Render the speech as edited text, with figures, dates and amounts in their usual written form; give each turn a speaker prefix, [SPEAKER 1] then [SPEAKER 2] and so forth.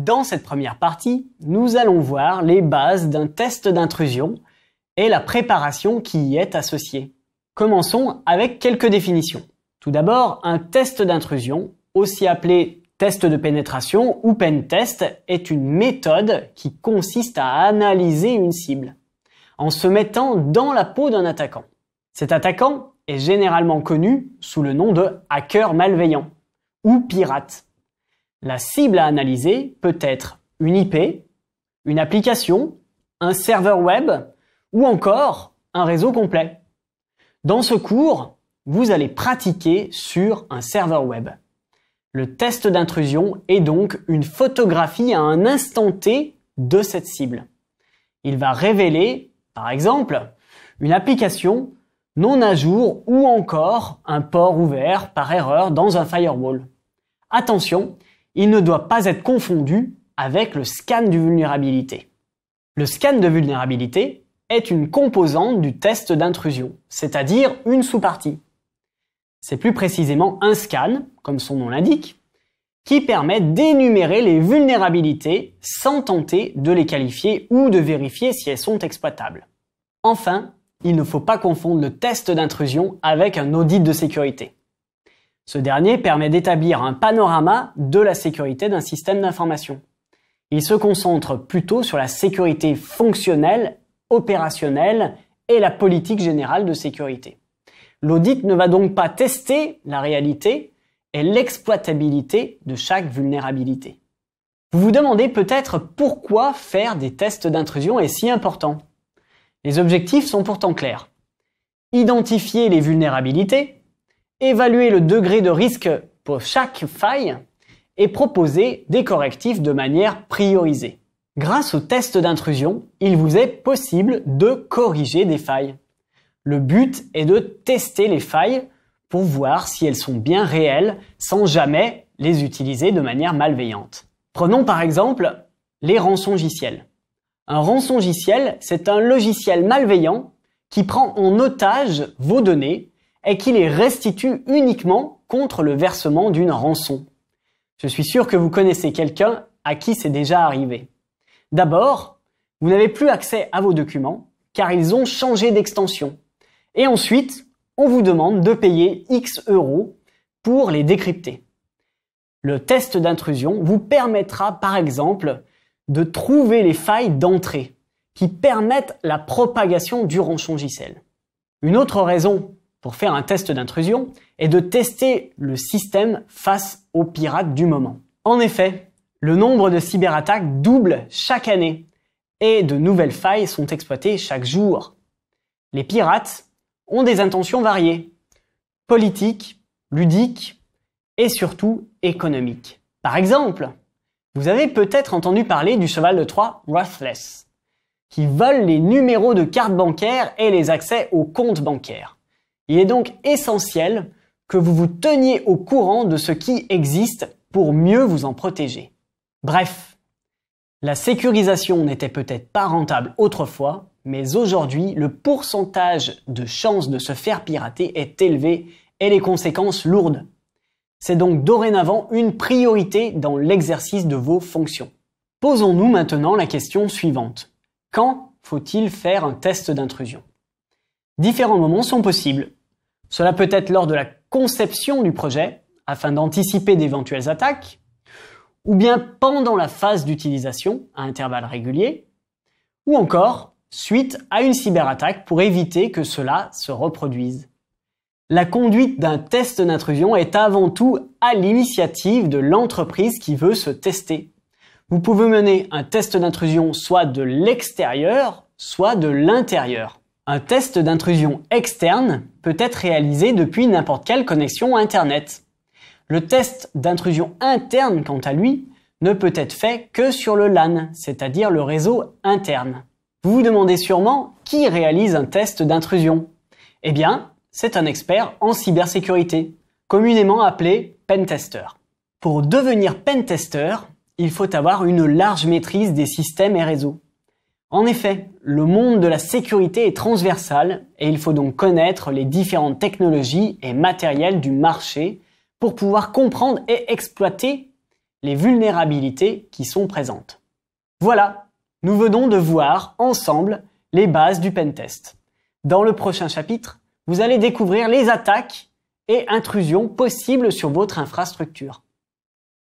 [SPEAKER 1] Dans cette première partie, nous allons voir les bases d'un test d'intrusion et la préparation qui y est associée. Commençons avec quelques définitions. Tout d'abord, un test d'intrusion, aussi appelé test de pénétration ou pen test, est une méthode qui consiste à analyser une cible en se mettant dans la peau d'un attaquant. Cet attaquant est généralement connu sous le nom de hacker malveillant ou pirate. La cible à analyser peut être une IP, une application, un serveur web ou encore un réseau complet. Dans ce cours, vous allez pratiquer sur un serveur web. Le test d'intrusion est donc une photographie à un instant T de cette cible. Il va révéler, par exemple, une application non à jour ou encore un port ouvert par erreur dans un firewall. Attention, il ne doit pas être confondu avec le scan de vulnérabilité. Le scan de vulnérabilité est une composante du test d'intrusion, c'est-à-dire une sous-partie. C'est plus précisément un scan, comme son nom l'indique, qui permet d'énumérer les vulnérabilités sans tenter de les qualifier ou de vérifier si elles sont exploitables. Enfin, il ne faut pas confondre le test d'intrusion avec un audit de sécurité. Ce dernier permet d'établir un panorama de la sécurité d'un système d'information. Il se concentre plutôt sur la sécurité fonctionnelle, opérationnelle et la politique générale de sécurité. L'audit ne va donc pas tester la réalité et l'exploitabilité de chaque vulnérabilité. Vous vous demandez peut-être pourquoi faire des tests d'intrusion est si important. Les objectifs sont pourtant clairs. Identifier les vulnérabilités, évaluer le degré de risque pour chaque faille et proposer des correctifs de manière priorisée. Grâce au test d'intrusion, il vous est possible de corriger des failles. Le but est de tester les failles pour voir si elles sont bien réelles sans jamais les utiliser de manière malveillante. Prenons par exemple les rançongiciels. Un rançongiciel, c'est un logiciel malveillant qui prend en otage vos données et qui les restitue uniquement contre le versement d'une rançon. Je suis sûr que vous connaissez quelqu'un à qui c'est déjà arrivé. D'abord, vous n'avez plus accès à vos documents car ils ont changé d'extension. Et ensuite, on vous demande de payer X euros pour les décrypter. Le test d'intrusion vous permettra par exemple de trouver les failles d'entrée qui permettent la propagation du rançongiciel. Une autre raison pour faire un test d'intrusion est de tester le système face aux pirates du moment. En effet, le nombre de cyberattaques double chaque année et de nouvelles failles sont exploitées chaque jour. Les pirates ont des intentions variées, politiques, ludiques et surtout économiques. Par exemple, vous avez peut-être entendu parler du cheval de Troie Ruthless, qui vole les numéros de carte bancaire et les accès aux comptes bancaires. Il est donc essentiel que vous vous teniez au courant de ce qui existe pour mieux vous en protéger. Bref, la sécurisation n'était peut-être pas rentable autrefois, mais aujourd'hui, le pourcentage de chances de se faire pirater est élevé et les conséquences lourdes. C'est donc dorénavant une priorité dans l'exercice de vos fonctions. Posons-nous maintenant la question suivante. Quand faut-il faire un test d'intrusion ? Différents moments sont possibles. Cela peut être lors de la conception du projet, afin d'anticiper d'éventuelles attaques, ou bien pendant la phase d'utilisation, à intervalles réguliers, ou encore suite à une cyberattaque pour éviter que cela se reproduise. La conduite d'un test d'intrusion est avant tout à l'initiative de l'entreprise qui veut se tester. Vous pouvez mener un test d'intrusion soit de l'extérieur, soit de l'intérieur. Un test d'intrusion externe peut être réalisé depuis n'importe quelle connexion Internet. Le test d'intrusion interne, quant à lui, ne peut être fait que sur le LAN, c'est-à-dire le réseau interne. Vous vous demandez sûrement qui réalise un test d'intrusion. Eh bien, c'est un expert en cybersécurité, communément appelé pentester. Pour devenir pentester, il faut avoir une large maîtrise des systèmes et réseaux. En effet, le monde de la sécurité est transversal et il faut donc connaître les différentes technologies et matériels du marché pour pouvoir comprendre et exploiter les vulnérabilités qui sont présentes. Voilà, nous venons de voir ensemble les bases du pentest. Dans le prochain chapitre, vous allez découvrir les attaques et intrusions possibles sur votre infrastructure.